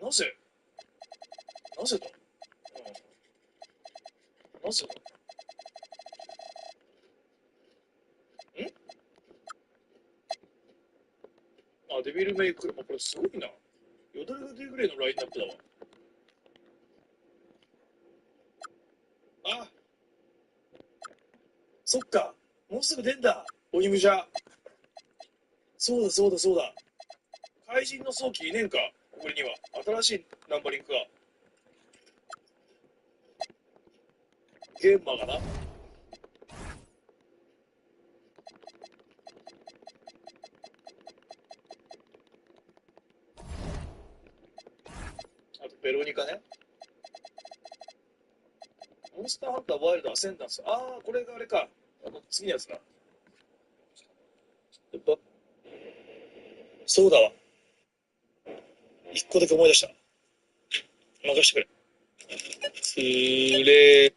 なぜだ、なぜだあ、デビルメイク。これすごいな。よだれが出るぐらいのラインナップだわ。あ、そっか。もうすぐ出んだ。オニムジャ。そうだそうだそうだ。怪人の早期いねんか。これには新しいナンバリングが。ゲーマーがな。あとベロニカね。モンスターハンターワイルドアセンダンス。ああ、これがあれか。次のやつだ。やっぱそうだわ。一個だけ思い出した。任してくれ。つれー。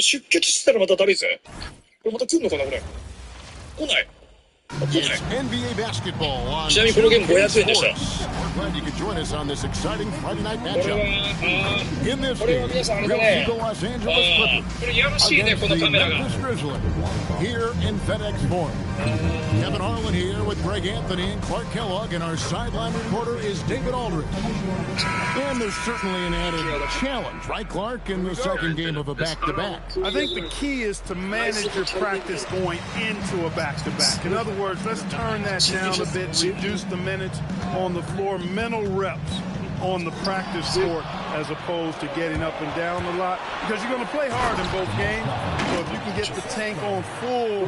出血したらまただるいぜ。これまた来んのかなこれ。来ない。ちなみにこのゲーム500円でした。これは皆さんあれだね。これやらしいね、このカメラが。Kevin Harlan here with Greg Anthony and Clark Kellogg, and our sideline reporter is David Aldridge. And there's certainly an added challenge, right, Clark, in the second game of a back-to-back. I think the key is to manage your practice going into a back-to-back. In other words, let's turn that down a bit, reduce the minutes on the floor, mental reps on the practice court as opposed to getting up and down a lot, because you're going to play hard in both games. So if you can get the tank on full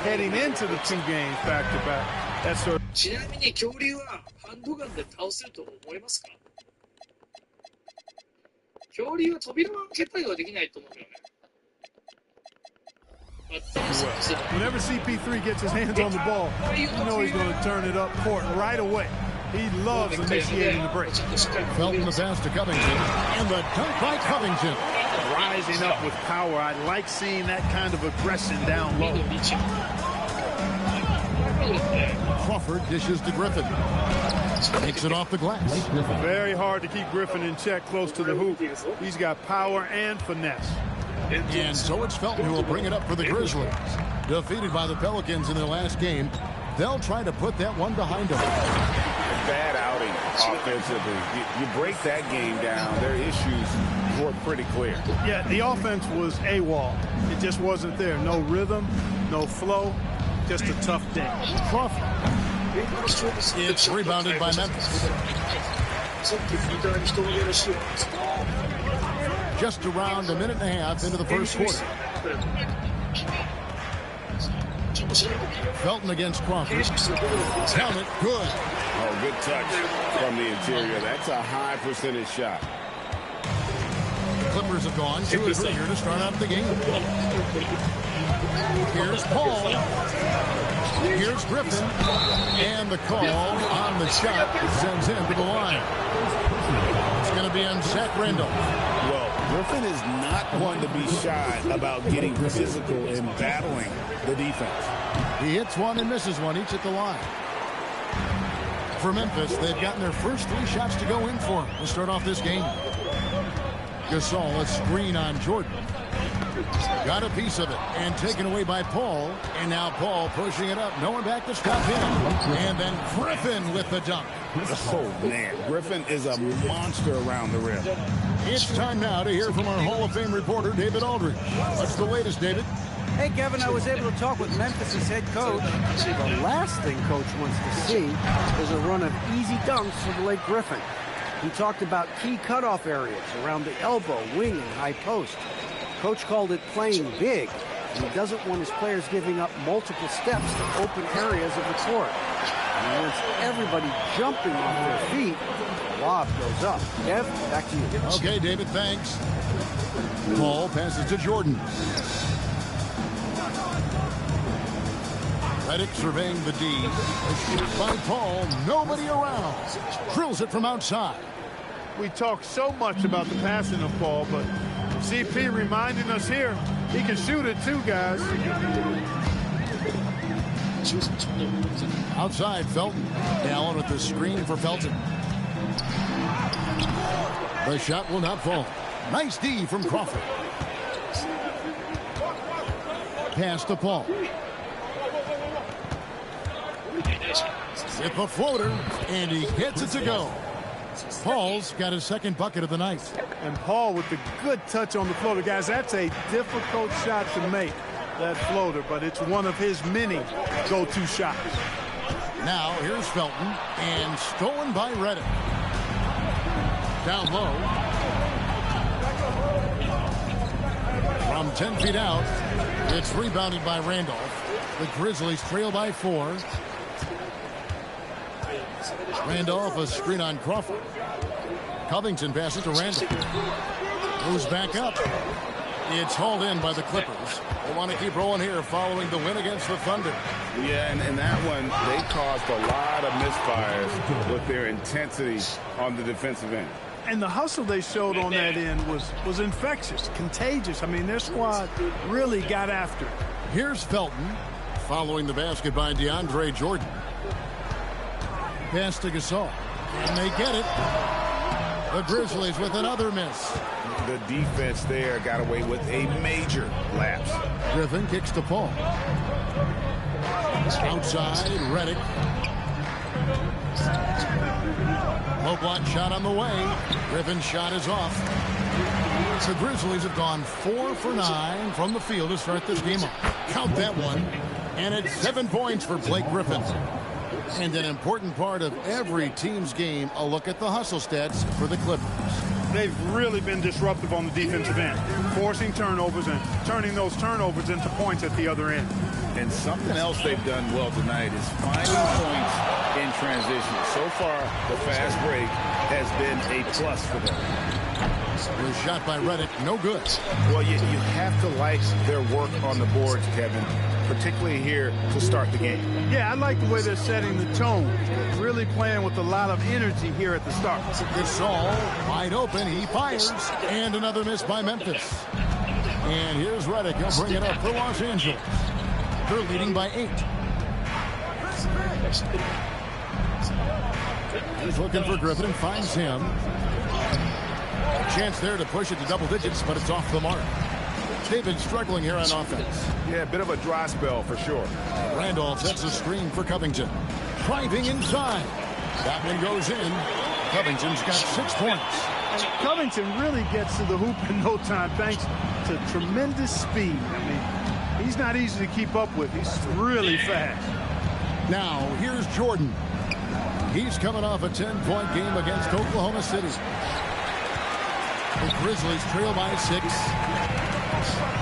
heading into the two games back to back, that's sort of. ちなみに恐竜はハンドガンで倒せると思いますか？恐竜は扉を開けたりはできないと思うよね。Whenever CP3 gets his hands on the ball, you know he's going to turn it up court right away. He loves initiating the break. Felton the pass to Covington, and the dunk by Covington. Rising up with power. I like seeing that kind of aggression down low. Crawford dishes to Griffin. Takes it off the glass. Very hard to keep Griffin in check close to the hoop. He's got power and finesse. And so it's Felton who will bring it up for the Grizzlies. Defeated by the Pelicans in their last game, they'll try to put that one behind them. Bad outing offensively. You break that game down, their issues were pretty clear. Yeah, the offense was AWOL. It just wasn't there. No rhythm, no flow, just a tough day. Crawford. It's rebounded by Memphis. Just around a minute and a half into the first quarter. Felton against Crawford. Count it, good. Oh, good touch from the interior. That's a high percentage shot. The Clippers have gone 2 or 3 here to start out the game. Here's Paul. Here's Griffin. And the call on the shot sends him to the line. It's going to be on Zach Randolph. Well, Griffin is not one to be shy about getting physical and battling the defense. He hits one and misses one, each at the line. For Memphis, they've gotten their first 3 shots to go in for him to start off this game. Gasol, a screen on Jordan. Got a piece of it and taken away by Paul. And now Paul pushing it up. No one back to stop him. And then Griffin with the dunk. Oh, man. Griffin is a monster around the rim. It's time now to hear from our Hall of Fame reporter, David Aldridge. What's the latest, David? Hey, Kevin, I was able to talk with Memphis' head coach. The last thing coach wants to see is a run of easy dunks for the late Griffin. He talked about key cutoff areas around the elbow, wing, and high post. Coach called it playing big. And he doesn't want his players giving up multiple steps to open areas of the court. And he wants everybody jumping off their feet. The lob goes up. Kev, back to you. Okay, David, thanks. Paul passes to Jordan. Redick surveying the D. A shot by Paul. Nobody around. Drills it from outside. We talk so much about the passing of Paul, but CP reminding us here, he can shoot it too, guys. Outside, Felton. Allen with the screen for Felton. The shot will not fall. Nice D from Crawford. Pass to Paul. With the floater, and he hits it to go. Paul's got his second bucket of the night. And Paul with the good touch on the floater. Guys, that's a difficult shot to make, that floater, but it's one of his many go-to shots. Now, here's Felton, and stolen by Redick. Down low. From 10 feet out, it's rebounded by Randolph. The Grizzlies trail by 4. Randolph, a screen on Crawford. Covington passes to Randolph. Moves back up. It's hauled in by the Clippers. They want to keep rolling here following the win against the Thunder. Yeah, and that one, they caused a lot of misfires with their intensity on the defensive end. And the hustle they showed on that end was infectious, contagious. I mean, their squad really got after it. Here's Felton, following the basket by DeAndre Jordan. Pass to Gasol. And they get it. The Grizzlies with another miss. The defense there got away with a major lapse. Griffin kicks to Paul. Outside, Redick. Low block shot on the way. Griffin's shot is off. The Grizzlies have gone 4 for 9 from the field to start this game off. Count that one. And it's 7 points for Blake Griffin. And an important part of every team's game, a look at the hustle stats for the Clippers. They've really been disruptive on the defensive end, forcing turnovers and turning those turnovers into points at the other end. And something else they've done well tonight is finding points in transition. So far, the fast break has been a plus for them. The shot by Redick, no good. Well, you have to like their work on the boards, Kevin, particularly here to start the game. Yeah, I like the way they're setting the tone. Really playing with a lot of energy here at the start. Gasol, wide open, he fires. And another miss by Memphis. And here's Redick, he'll bring it up for Los Angeles. They're leading by 8. He's looking for Griffin and finds him. Chance there to push it to double digits, but it's off the mark. They've been struggling here on offense. Yeah, a bit of a dry spell for sure. Randolph sets a screen for Covington. Driving inside. That one goes in. Covington's got 6 points. And Covington really gets to the hoop in no time thanks to tremendous speed. I mean, he's not easy to keep up with. He's really fast. Now, here's Jordan. He's coming off a 10-point game against Oklahoma City. The Grizzlies trail by 6.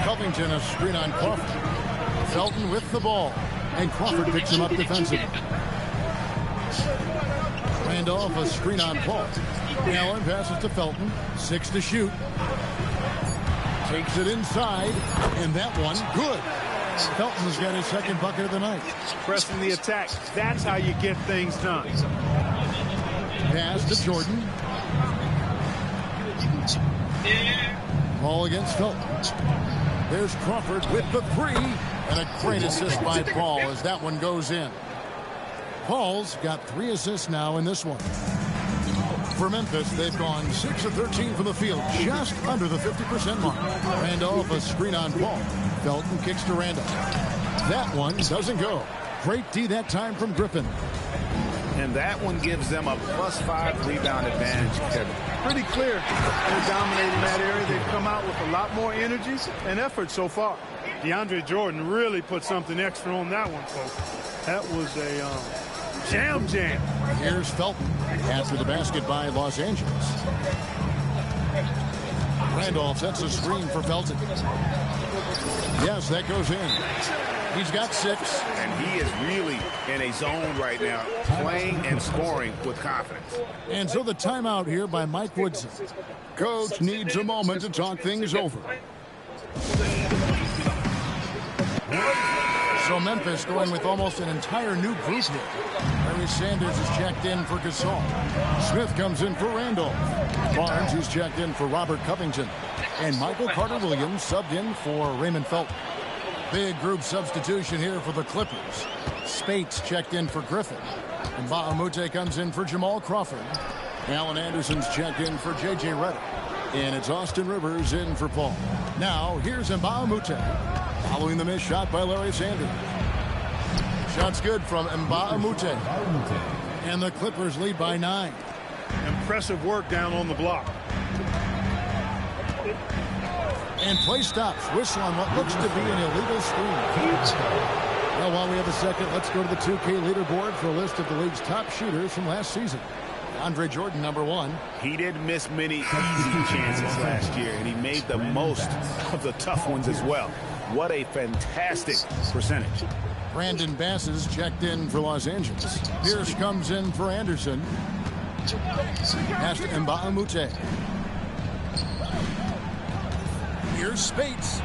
Covington a screen on Crawford. Felton with the ball. And Crawford picks him up defensively. Randolph a screen on Paul. Allen passes to Felton. 6 to shoot. Takes it inside. And that one, good. Felton's got his second bucket of the night. Pressing the attack. That's how you get things done. Pass to Jordan. Ball against Felton. There's Crawford with the 3. And a great assist by Paul as that one goes in. Paul's got 3 assists now in this one. For Memphis, they've gone 6 of 13 from the field, just under the 50% mark. Randolph a screen on Paul. Felton kicks to Randolph. That one doesn't go. Great D that time from Griffin. And that one gives them a +5 rebound advantage, Kevin. Pretty clear. They're dominating that area. They've come out with a lot more energy and effort so far. DeAndre Jordan really put something extra on that one, folks. That was a jam. Here's Felton after the basket by Los Angeles. Randolph sets a screen for Felton. Yes, that goes in. He's got 6. And he is really in a zone right now, playing and scoring with confidence. And so the timeout here by Mike Woodson. Coach needs a moment to talk things over. So Memphis going with almost an entire new group here. Larry Sanders is checked in for Gasol. Smith comes in for Randolph. Barnes is checked in for Robert Covington. And Michael Carter-Williams subbed in for Raymond Felton. Big group substitution here for the Clippers. Spates checked in for Griffin. And Mbah-a-Moute comes in for Jamal Crawford. Allen Anderson's checked in for J.J. Redick. And it's Austin Rivers in for Paul. Now, here's Mbah-a-Moute. Following the missed shot by Larry Sanders. Shot's good from Mbah-a-Moute. And the Clippers lead by 9. Impressive work down on the block. And play stops. Whistle on what looks to be an illegal screen. Well, while we have a second, let's go to the 2K leaderboard for a list of the league's top shooters from last season. Andre Jordan, number 1. He didn't miss many easy chances last year, and he made the most of the tough ones as well. What a fantastic percentage. Brandon Bass is checked in for Los Angeles. Pierce comes in for Anderson. Pass to Mbah-a-Moute. Here's Spates.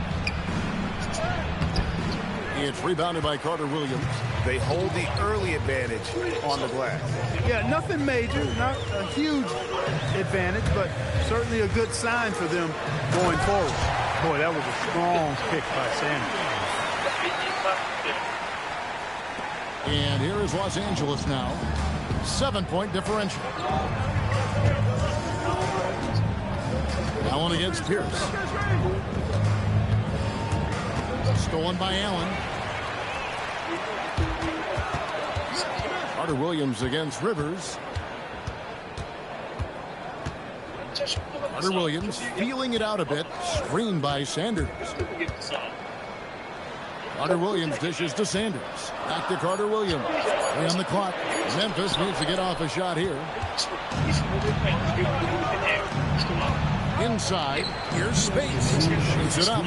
It's rebounded by Carter-Williams. They hold the early advantage on the glass. Yeah, nothing major, not a huge advantage, but certainly a good sign for them going forward. Boy, that was a strong pick by Sanders. And here is Los Angeles now. 7-point differential. Allen against Pierce. Stolen by Allen. Carter-Williams against Rivers. Carter-Williams feeling it out a bit. Screened by Sanders. Carter-Williams dishes to Sanders. Back to Carter-Williams. 3 on the clock. Memphis needs to get off a shot here. Inside, here's Spates. Shoots it up.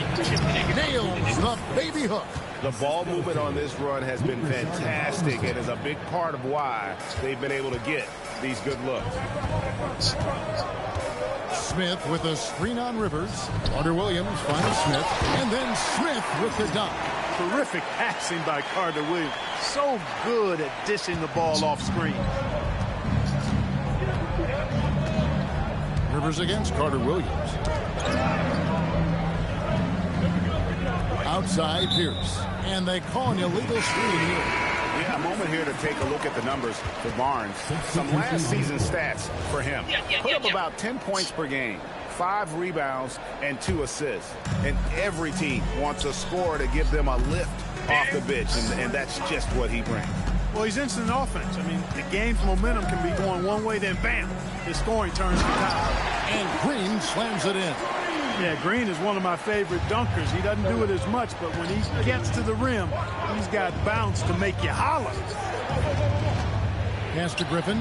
Nails the baby hook. The ball movement on this run has been fantastic and is a big part of why they've been able to get these good looks. Smith with a screen on Rivers. Carter-Williams finds Smith. And then Smith with the dunk. Terrific passing by Carter-Williams. So good at dishing the ball off screen. Rivers against Carter-Williams. Outside Pierce. And they call an illegal screen here. Yeah, a moment here to take a look at the numbers for Barnes. Some last season stats for him. Put up about 10 points per game, 5 rebounds, and 2 assists. And every team wants a scorer to give them a lift off the bench, and that's just what he brings. Well, he's instant offense. I mean, the game's momentum can be going one way, then bam, his scoring turns the tide. And Green slams it in. Yeah, Green is one of my favorite dunkers. He doesn't do it as much, but when he gets to the rim, he's got bounce to make you holler. Pass to Griffin.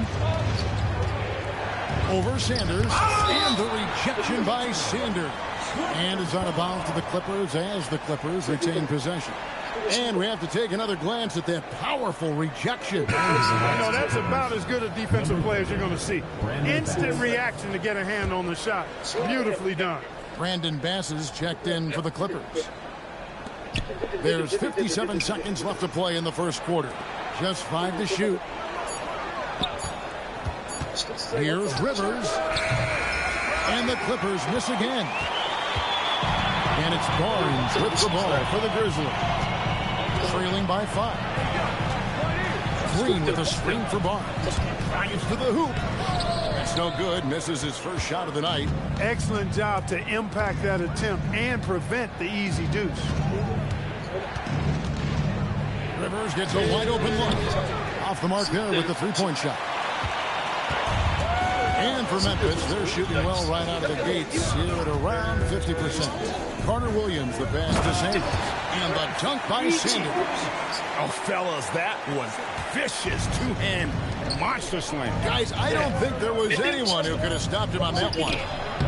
Over Sanders. And the rejection by Sanders. And it's out of bounds to the Clippers as the Clippers retain possession. And we have to take another glance at that powerful rejection. You know, that's about as good a defensive play as you're going to see. Instant reaction to get a hand on the shot. Beautifully done. Brandon Bass is checked in for the Clippers. There's 57 seconds left to play in the first quarter. Just 5 to shoot. Here's Rivers. And the Clippers miss again. And it's Barnes with the ball for the Grizzlies. Trailing by 5. Green with a screen for Barnes. Drives to the hoop. That's no good. Misses his first shot of the night. Excellent job to impact that attempt and prevent the easy deuce. Rivers gets a wide open look. Off the mark there with the 3-point shot. And for Memphis, they're shooting well right out of the gates here at around 50%. Carter-Williams, the pass to Sanders. And the dunk by Sanders. Oh, fellas, that was vicious two-hand monster slam. Guys, I don't think there was anyone who could have stopped him on that one.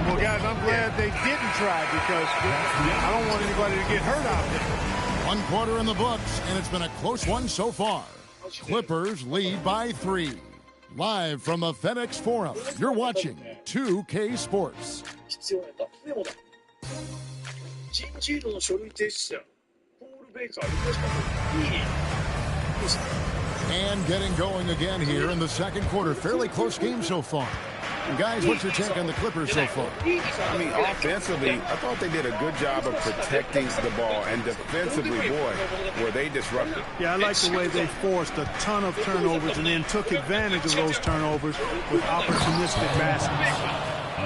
Well, guys, I'm glad they didn't try because I don't want anybody to get hurt out there. 1 quarter in the books, and it's been a close one so far. Clippers lead by 3. Live from the FedEx Forum, you're watching 2K Sports. 必要なやつ。でもだ。人事異動の書類提出者、ポール・ベイカー、いい。And getting going again here in the second quarter. Fairly close game so far. And guys, what's your take on the Clippers so far? I mean, offensively, I thought they did a good job of protecting the ball. And defensively, boy, were they disruptive. Yeah, I like the way they forced a ton of turnovers and then took advantage of those turnovers with opportunistic baskets.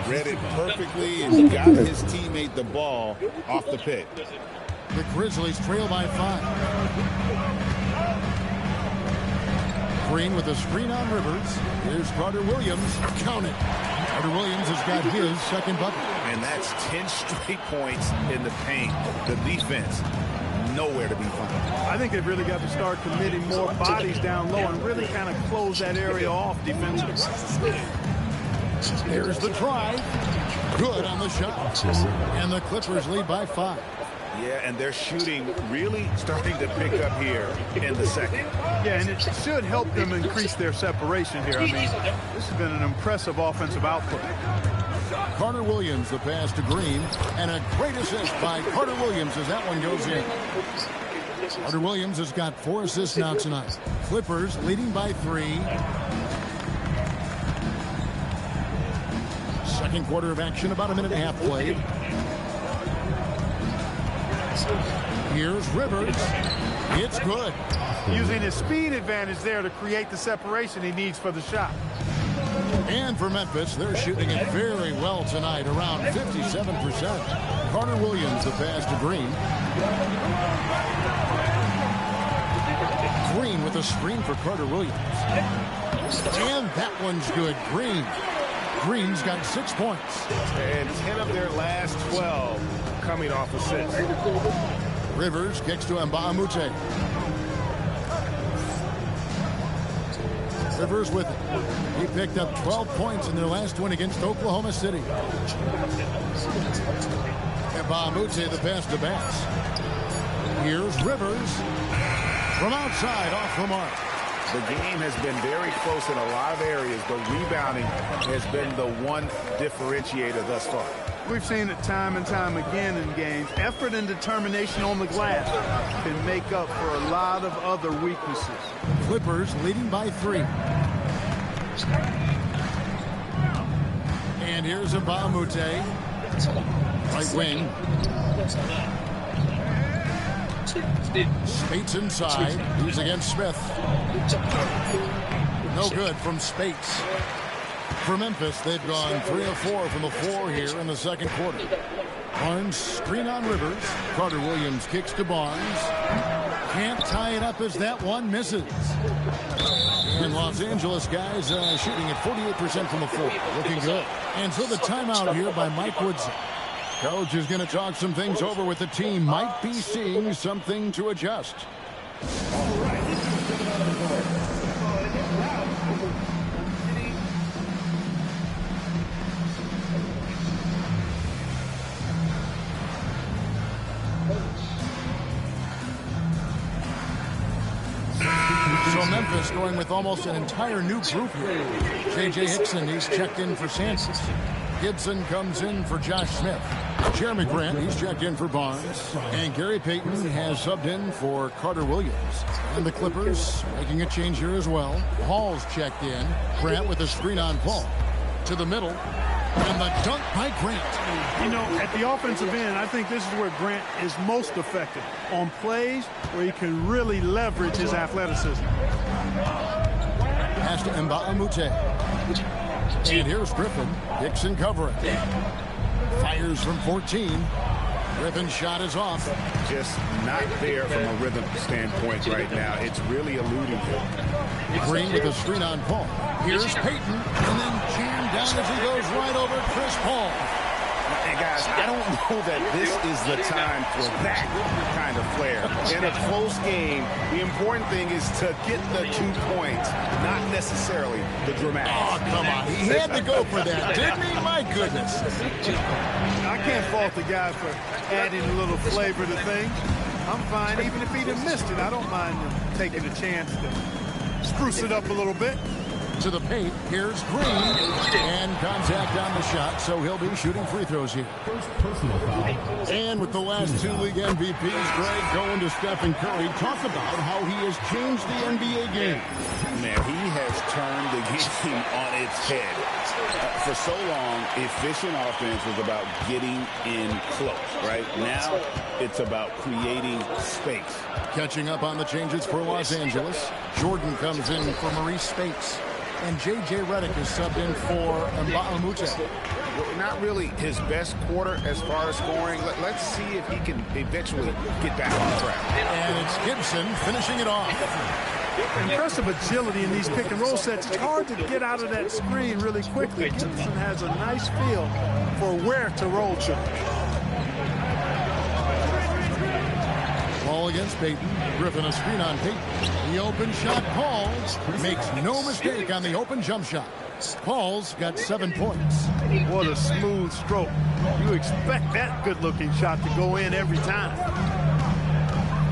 Read it perfectly and got his teammate the ball off the pick. The Grizzlies trail by 5. Green with a screen on Rivers. Here's Carter Williams. Count it. Carter Williams has got his second bucket. And that's 10 straight points in the paint. The defense, nowhere to be found. I think they've really got to start committing more bodies down low and really kind of close that area off defensively. Here's the drive. Good on the shot. And the Clippers lead by 5. Yeah, and their shooting really starting to pick up here in the second. Yeah, and it should help them increase their separation here. I mean, this has been an impressive offensive output. Carter Williams, the pass to Green, and a great assist by Carter Williams as that one goes in. Carter Williams has got 4 assists now tonight. Clippers leading by 3. Second quarter of action, about a minute and a half played. Here's Rivers. It's good. Using his speed advantage there to create the separation he needs for the shot. And for Memphis, they're shooting it very well tonight, around 57%. Carter Williams, the pass to Green. Green with a screen for Carter Williams. And that one's good. Green's got 6 points. And 10 of their last 12 coming off assists. Rivers kicks to Mbamute. Rivers with it. He picked up 12 points in their last win against Oklahoma City. Mbamute, the pass to Bass. Here's Rivers from outside, off the mark. The game has been very close in a lot of areas, but rebounding has been the one differentiator thus far. We've seen it time and time again in games. Effort and determination on the glass can make up for a lot of other weaknesses. Clippers leading by 3. And here's Mbamute. Right wing. Spates inside. He's against Smith. No good from Spates. For Memphis, they've gone 3 of 4 from the floor here in the second quarter. Barnes, screen on Rivers. Carter Williams kicks to Barnes. Can't tie it up as that one misses. And Los Angeles guys shooting at 48% from the floor. Looking good. And so the timeout here by Mike Woodson. Coach is going to talk some things over with the team. Might be seeing something to adjust. So Memphis going with almost an entire new group here. J.J. Hickson, he's checked in for Sanchez. Gibson comes in for Josh Smith. Jeremy Grant, he's checked in for Barnes. And Gary Payton has subbed in for Carter Williams. And the Clippers making a change here as well. Hall's checked in. Grant with a screen on Paul. To the middle. And the dunk by Grant. You know, at the offensive end, I think this is where Grant is most effective. On plays where he can really leverage his athleticism. Pass to Mbamute. And here's Griffin. Dixon covering. Fires from 14. Griffin's shot is off. Just not there from a rhythm standpoint right now. It's really eluding him. Green with a screen on Paul. Here's Payton. And then jammed down as he goes right over Chris Paul. And guys, I don't know that this is the time for that kind of flair. In a close game, the important thing is to get the 2 points, not necessarily the dramatic. Oh, come on. He had to go for that, didn't he? My goodness. I can't fault the guy for adding a little flavor to things. I'm fine. Even if he'd have missed it, I don't mind him taking a chance to spruce it up a little bit. To the paint, here's Green, and contact on the shot, so he'll be shooting free throws here. First personal foul. And with the last 2 league MVPs, Greg, going to Stephen Curry, talk about how he has changed the NBA game. Man, he has turned the game on its head. For so long, efficient offense was about getting in close, right? Now, it's about creating space. Catching up on the changes for Los Angeles, Jordan comes in for Maurice Spates. And J.J. Redick is subbed in for Mba'amute. Not really his best quarter as far as scoring. Let's see if he can eventually get back on track. And it's Gibson finishing it off. Impressive agility in these pick and roll sets. It's hard to get out of that screen really quickly. Gibson has a nice feel for where to roll to. Ball against Payton. Griffin a screen on Payton. The open shot, Pauls makes no mistake on the open jump shot. Pauls got 7 points. What a smooth stroke. You expect that good-looking shot to go in every time.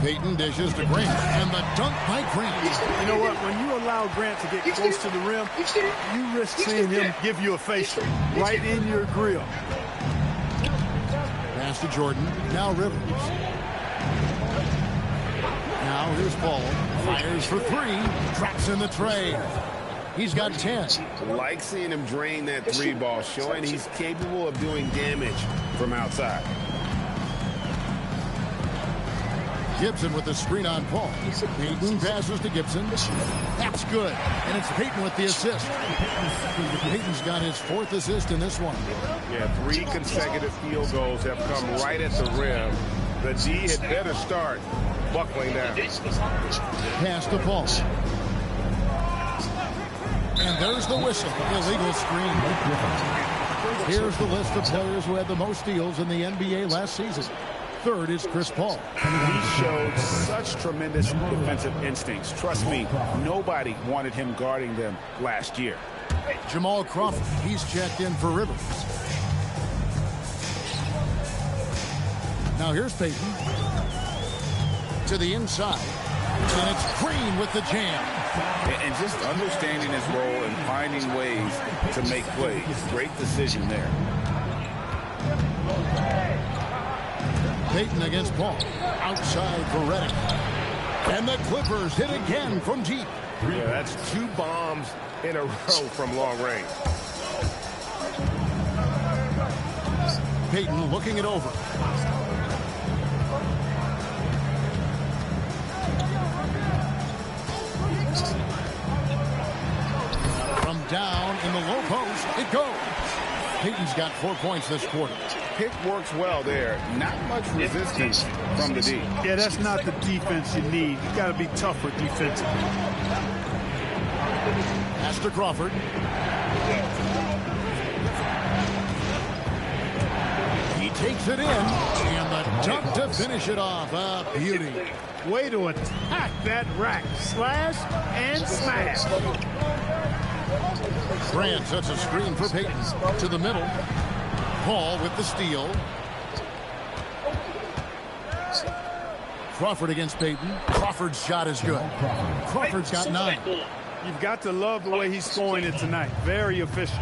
Payton dishes to Grant, and the dunk by Grant. You know what? When you allow Grant to get close to the rim, you risk seeing him give you a facial right in your grill. Pass to Jordan. Now Rivers. Now here's Paul. Fires for 3. Traps in the tray. He's got 10. Like seeing him drain that 3 ball, showing he's capable of doing damage from outside. Gibson with the screen on Paul. Payton passes to Gibson. That's good. And it's Payton with the assist. Payton's got his 4th assist in this one. Yeah, 3 consecutive field goals have come right at the rim. The D had better start buckling down. Pass to Paul. And there's the whistle. Illegal screen. Here's the list of players who had the most steals in the NBA last season. 3rd is Chris Paul. He showed such tremendous defensive instincts. Trust me, nobody wanted him guarding them last year. Jamal Crawford, he's checked in for Rivers. Now here's Payton. To the inside. And it's Green with the jam. And just understanding his role and finding ways to make plays. Great decision there. Payton against Paul. Outside for Redick. And the Clippers hit again from deep. Yeah, that's 2 bombs in a row from long range. Payton looking it over. From down in the low post, it goes. Payton's got 4 points this quarter. Pick works well there. Not much resistance from the D. Yeah, that's not the defense you need. You got to be tougher defensively. Pass to Crawford. He takes it in, and the dunk to finish it off. A beauty. Way to attack that rack. Slash and smash. Grant sets a screen for Payton. To the middle. Paul with the steal. Crawford against Payton. Crawford's shot is good. Crawford's got 9. You've got to love the way he's scoring it tonight. Very efficient.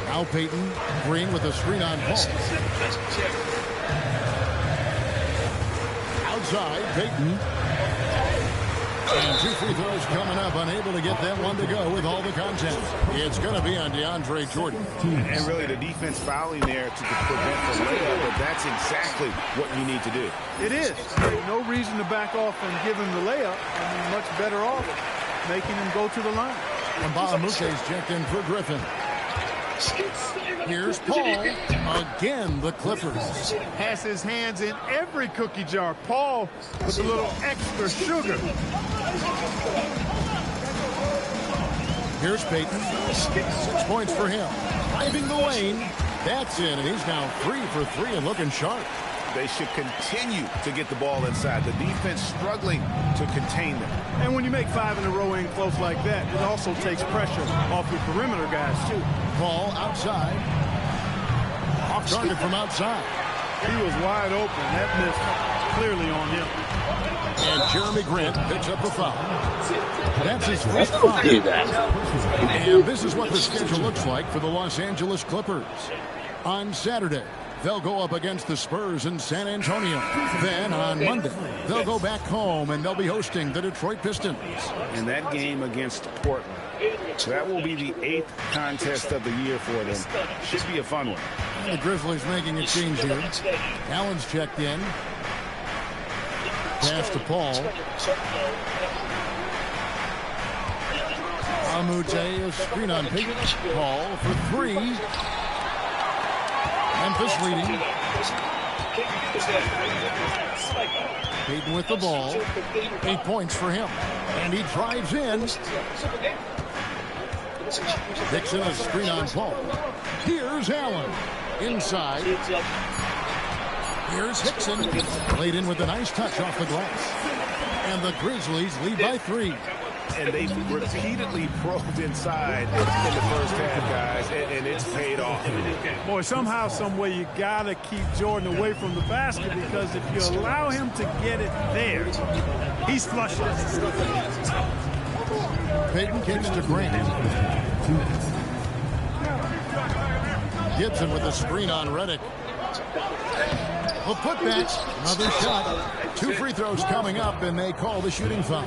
Now Payton. Green with a screen on Paul. Outside, Payton. And 2 free throws coming up. Unable to get that one to go with all the content. It's going to be on DeAndre Jordan. And really the defense fouling there to prevent the layup, but that's exactly what you need to do. It is. There's no reason to back off and give him the layup. I mean, much better off making him go to the line. And Mba'amute's checked in for Griffin. Here's Paul. Again, the Clippers. Has his hands in every cookie jar. Paul with a little extra sugar. Here's Payton. 6 points for him. Driving the lane. That's in, and he's now 3 for 3 and looking sharp. They should continue to get the ball inside. The defense struggling to contain them. And when you make 5 in a row in close like that, it also takes pressure off your perimeter guys, too. Ball outside. Off target from outside. He was wide open. That missed clearly on him. And Jeremy Grant picks up the foul. That's his first foul. And this is what the schedule looks like for the Los Angeles Clippers. On Saturday, they'll go up against the Spurs in San Antonio. Then on Monday, they'll go back home and they'll be hosting the Detroit Pistons. And that game against Portland, that will be the 8th contest of the year for them. Should be a fun one. The Grizzlies making a change here. Allen's checked in. Pass to Paul. Amute, a screen on Payton. Paul for 3. Memphis leading. Payton with the ball. 8 points for him. And he drives in. Dixon, a screen on Paul. Here's Allen. Inside. Here's Hickson. Laid in with a nice touch off the glass. And the Grizzlies lead by 3. And they've repeatedly probed inside in the first half, guys, and it's paid off. Boy, somehow, some way, you got to keep Jordan away from the basket, because if you allow him to get it there, he's flushing. Payton kicks to Grant. Gibson with a screen on Redick. A putback, another shot. 2 free throws coming up, and they call the shooting foul.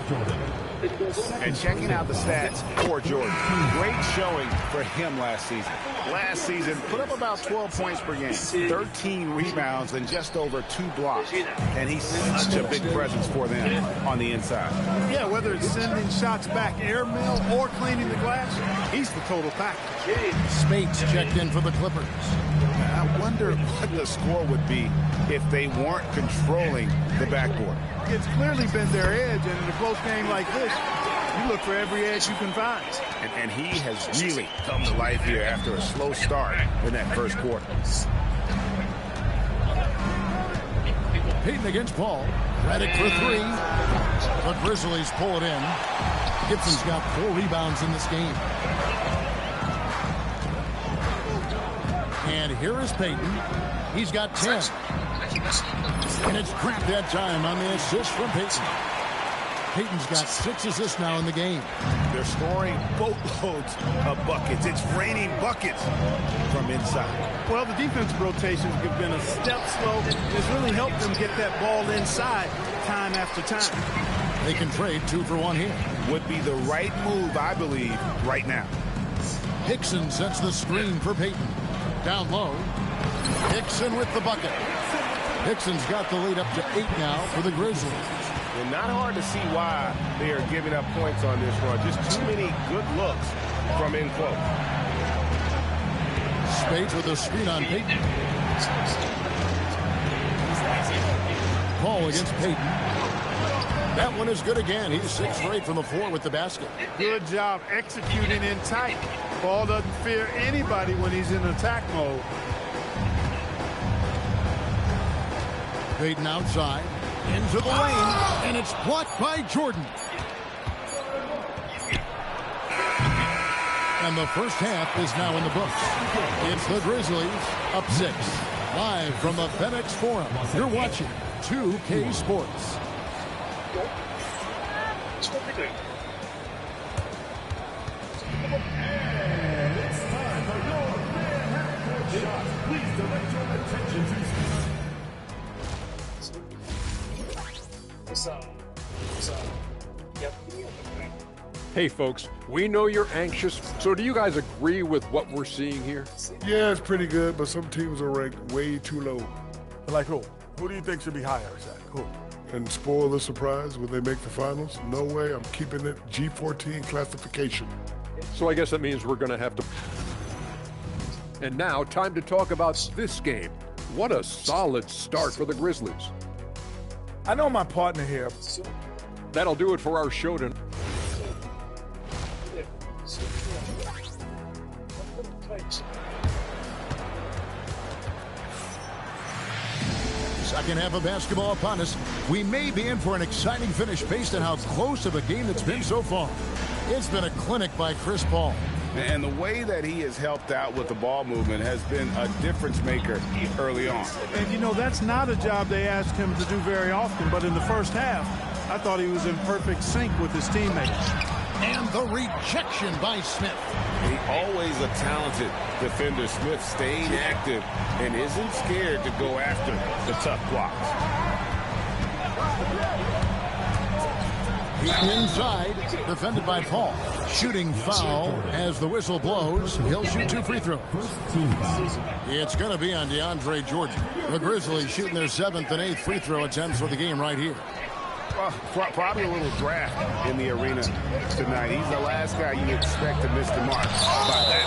And checking out the stats for Jordan. Great showing for him last season. Last season, put up about 12 points per game, 13 rebounds, and just over 2 blocks. And he's such a big presence for them on the inside. Yeah, whether it's sending shots back airmail or cleaning the glass, he's the total package. Spates checked in for the Clippers. I wonder what the score would be if they weren't controlling the backboard. It's clearly been their edge, and in a close game like this, you look for every edge you can find. And he has really come to life here after a slow start in that first quarter. Payton against Paul. Redick for 3. The Grizzlies pull it in. Gibson's got 4 rebounds in this game. And here is Payton. He's got 10. And it's Grant that time on the assist from Payton. Payton's got 6 assists now in the game. They're scoring boatloads of buckets. It's raining buckets from inside. Well, the defensive rotations have been a step slow. It's really helped them get that ball inside time after time. They can trade 2 for 1 here. Would be the right move, I believe, right now. Hickson sets the screen for Payton. Down low. Hickson with the bucket. Hickson's got the lead up to 8 now for the Grizzlies. And not hard to see why they are giving up points on this run. Just too many good looks from in close. Spades with a screen on Payton. Paul against Payton. That one is good again. He's 6 for 8 from the floor with the basket. Good job executing in tight. Paul doesn't fear anybody when he's in attack mode. Payton outside. Into the lane. And it's blocked by Jordan. And the first half is now in the books. It's the Grizzlies up 6. Live from the FedEx Forum. You're watching 2K Sports. And it's time for your half-court shot. Please direct your attention to... Hey folks, we know you're anxious, so do you guys agree with what we're seeing here? Yeah, it's pretty good, but some teams are ranked way too low. Like who? Who do you think should be higher, Zach? Who? And spoil the surprise when they make the finals? No way, I'm keeping it G14 classification. So I guess that means we're gonna have to... And now, time to talk about this game. What a solid start for the Grizzlies. I know my partner here. That'll do it for our show tonight. Second half of basketball upon us. We may be in for an exciting finish based on how close of a game it's been so far. It's been a clinic by Chris Paul. And the way that he has helped out with the ball movement has been a difference maker early on. And, you know, that's not a job they ask him to do very often. But in the first half, I thought he was in perfect sync with his teammates. And the rejection by Smith. He always a talented defender. Smith staying active and isn't scared to go after the tough blocks. Inside, defended by Paul. Shooting foul as the whistle blows. He'll shoot 2 free throws. It's going to be on DeAndre Jordan. The Grizzlies shooting their 7th and 8th free throw attempts for the game right here. Well, probably a little draft in the arena tonight. He's the last guy you expect to miss the mark. By that.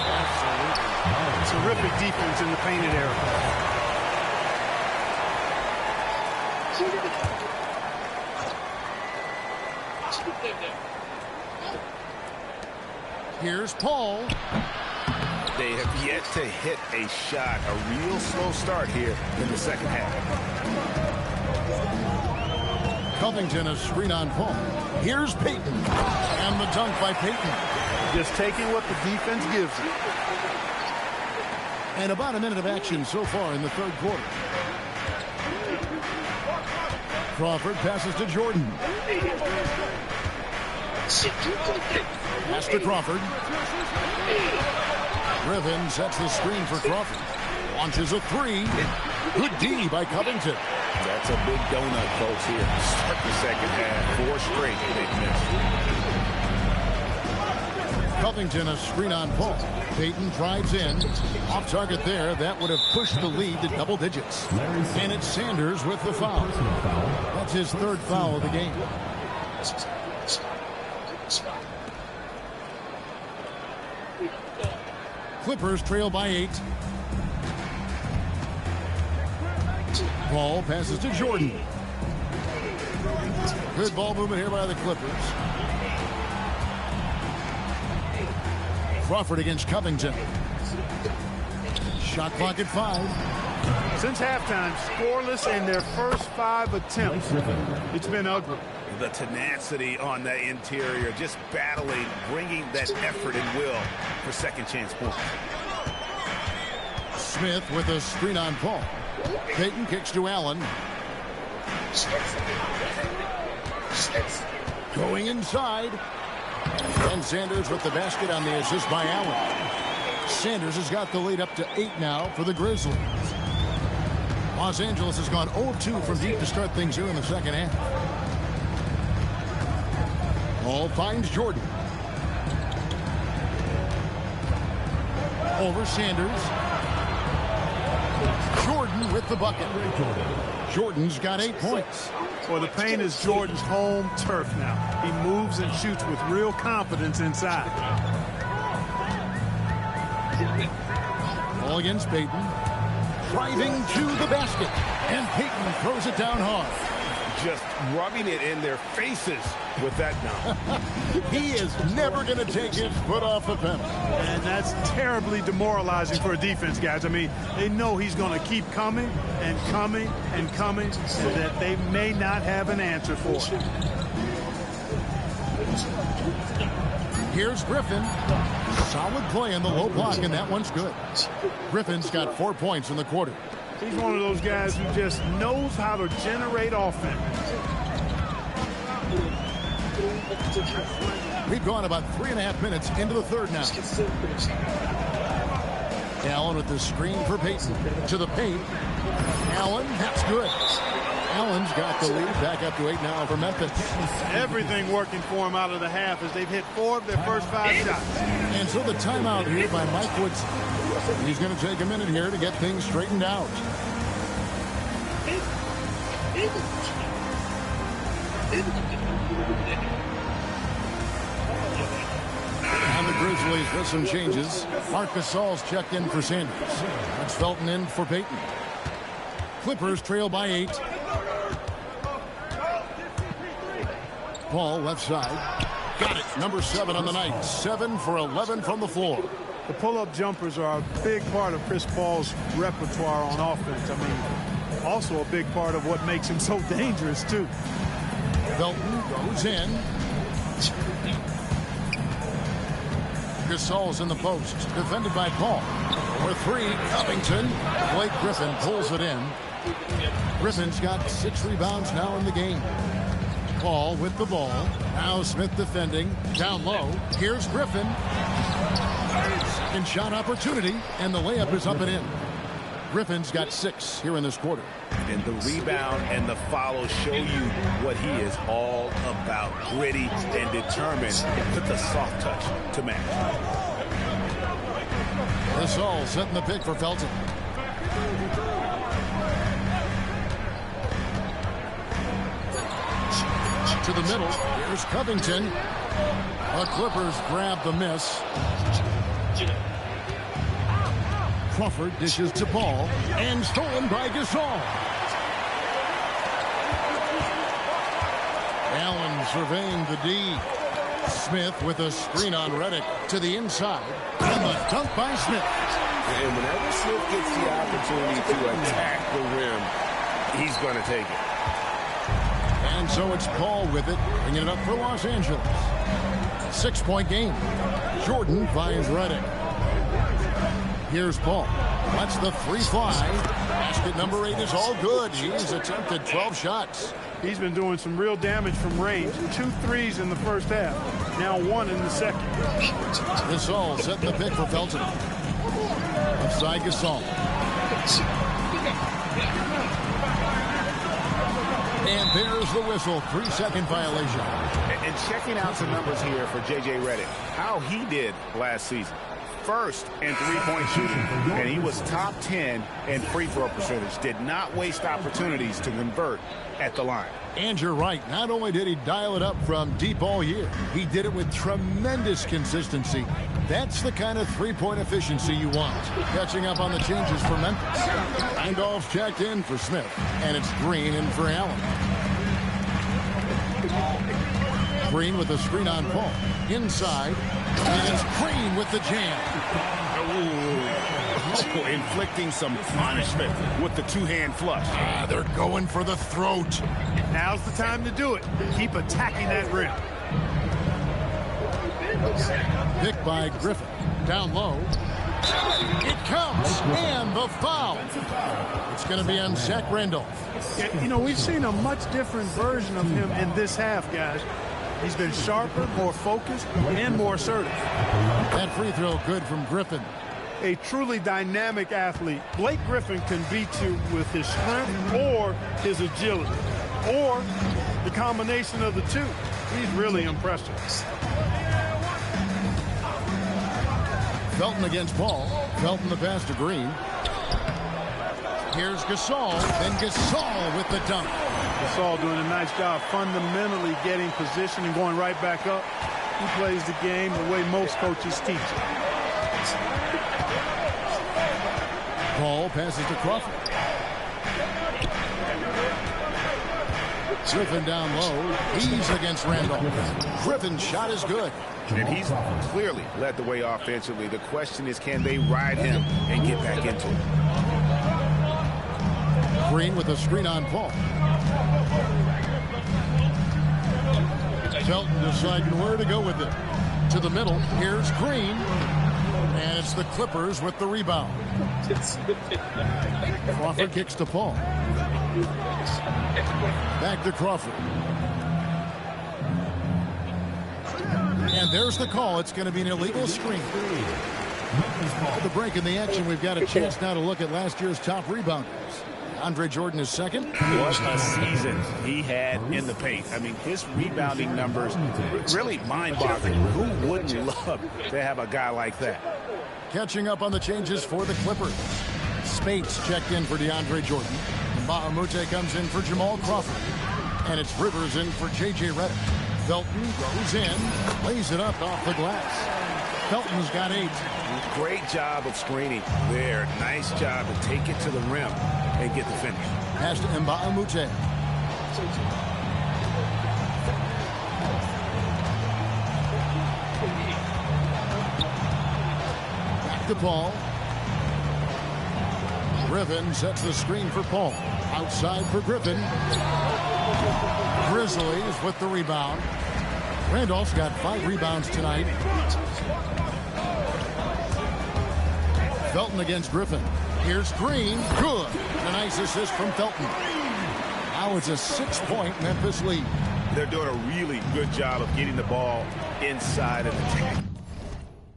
Absolutely. Terrific defense in the painted area. Here's Paul. They have yet to hit a shot. A real slow start here in the second half. Covington, a screen on Paul. Here's Payton. And the dunk by Payton. Just taking what the defense gives him. And about a minute of action so far in the third quarter. Crawford passes to Jordan. Pass to Crawford. Griffin sets the screen for Crawford. Launches a 3. Good D by Covington. That's a big donut, folks, here. Start the second half. 4 straight they've missed. Covington, a screen on Paul. Payton drives in. Off target there. That would have pushed the lead to double digits. And it's Sanders with the foul. That's his 3rd foul of the game. Clippers trail by 8. Paul passes to Jordan. Good ball movement here by the Clippers. Crawford against Covington. Shot clock at 5. Since halftime, scoreless in their first 5 attempts. It's been ugly. The tenacity on the interior, just battling, bringing that effort and will for second chance points. Smith with a screen on Paul. Payton kicks to Allen. Going inside. And Sanders with the basket on the assist by Allen. Sanders has got the lead up to 8 now for the Grizzlies. Los Angeles has gone 0-2 from deep to start things here in the second half. Paul finds Jordan. Over Sanders. Jordan with the bucket. Jordan's got 8 points. Well, the paint is Jordan's home turf now. He moves and shoots with real confidence inside. Ball against Payton. Driving to the basket. And Payton throws it down hard. Just rubbing it in their faces with that dunk. He is never going to take his foot off the pedal. And that's terribly demoralizing for a defense, guys. I mean, they know he's going to keep coming and coming and coming, and that they may not have an answer for it. Here's Griffin. Solid play in the low block, and that one's good. Griffin's got 4 points in the quarter. He's one of those guys who just knows how to generate offense. We've gone about 3.5 minutes into the third now. Allen with the screen for Payton. To the paint. Allen, that's good. Allen's got the lead back up to 8 now for Memphis. Everything working for him out of the half as they've hit 4 of their first 5 shots. And so the timeout here by Mike Woods. He's going to take a minute here to get things straightened out. And the Grizzlies with some changes. Marc Gasol's checked in for Sanders. That's Felton in for Payton. Clippers trail by 8. Paul left side. Got it. Number 7 on the night. 7 for 11 from the floor. The pull-up jumpers are a big part of Chris Paul's repertoire on offense. I mean, Also a big part of what makes him so dangerous, too. Felton goes in. Gasol's in the post, defended by Paul. For three, Covington. Blake Griffin pulls it in. Griffin's got 6 rebounds now in the game. Paul with the ball. Now Smith defending. Down low. Here's Griffin. Second shot opportunity, and the layup is up and in. Griffin's got 6 here in this quarter. And the rebound and the follow show you what he is all about. Gritty and determined with the soft touch to match. Gasol setting the pick for Felton. To the middle. Here's Covington. The Clippers grab the miss. Crawford dishes to Paul, and stolen by Gasol. Allen surveying the D. Smith with a screen on Redick to the inside. And the dunk by Smith. And whenever Smith gets the opportunity to attack the rim, he's going to take it. And so it's Paul with it, bringing it up for Los Angeles. 6-point game. Jordan finds Redick. Here's Paul. Lets the 3 fly. Basket number 8 is all good. He's attempted 12 shots. He's been doing some real damage from range. 2 threes in the first half. Now 1 in the second. Gasol setting the pick for Felton. Offside Gasol. And there's the whistle. 3-second violation. And checking out some numbers here for J.J. Redick. How he did last season. First in three-point shooting, and he was top 10 in free throw percentage. Did not waste opportunities to convert at the line. And you're right. Not only did he dial it up from deep all year, he did it with tremendous consistency. That's the kind of three-point efficiency you want. Catching up on the changes for Memphis. Randolph checked in for Smith, and it's Green in for Allen. Green with a screen on Paul. Inside. And it's Green with the jam. Oh, inflicting some punishment with the two-hand flush. They're going for the throat. Now's the time to do it. Keep attacking that rim. Picked by Griffin. Down low. It comes. And the foul. It's going to be on Zach Randolph. Yeah, you know, we've seen a much different version of him in this half, guys. He's been sharper, more focused, and more assertive. That free throw good from Griffin. A truly dynamic athlete. Blake Griffin can beat you with his strength or his agility, or the combination of the two. He's really impressive. Felton against Paul. Felton the pass to Green. Here's Gasol. Then Gasol with the dunk. Gasol doing a nice job fundamentally getting position and going right back up. He plays the game the way most coaches teach it. Paul passes to Crawford. Griffin down low. He's against Randolph. Griffin's shot is good. And he's clearly led the way offensively. The question is, can they ride him and get back into it? Green with a screen on Paul. Felton deciding where to go with it. To the middle. Here's Green. And it's the Clippers with the rebound. Crawford kicks to Paul. Back to Crawford. And there's the call. It's going to be an illegal screen. At the break in the action, we've got a chance now to look at last year's top rebounders. Andre Jordan is second. What a season he had in the paint. I mean, his rebounding numbers really mind-boggling. Who wouldn't love to have a guy like that? Catching up on the changes for the Clippers. Spates checked in for DeAndre Jordan. Mahamute comes in for Jamal Crawford. And it's Rivers in for J.J. Redick. Felton goes in, lays it up off the glass. Felton's got 8. Great job of screening there. Nice job to take it to the rim and get the finish. Pass to Mbamute. Back to Paul. Griffin sets the screen for Paul. Outside for Griffin. Grizzlies with the rebound. Randolph's got 5 rebounds tonight. Felton against Griffin. Here's Green. Good. A nice assist from Felton. Now it's a 6-point Memphis lead. They're doing a really good job of getting the ball inside and attacking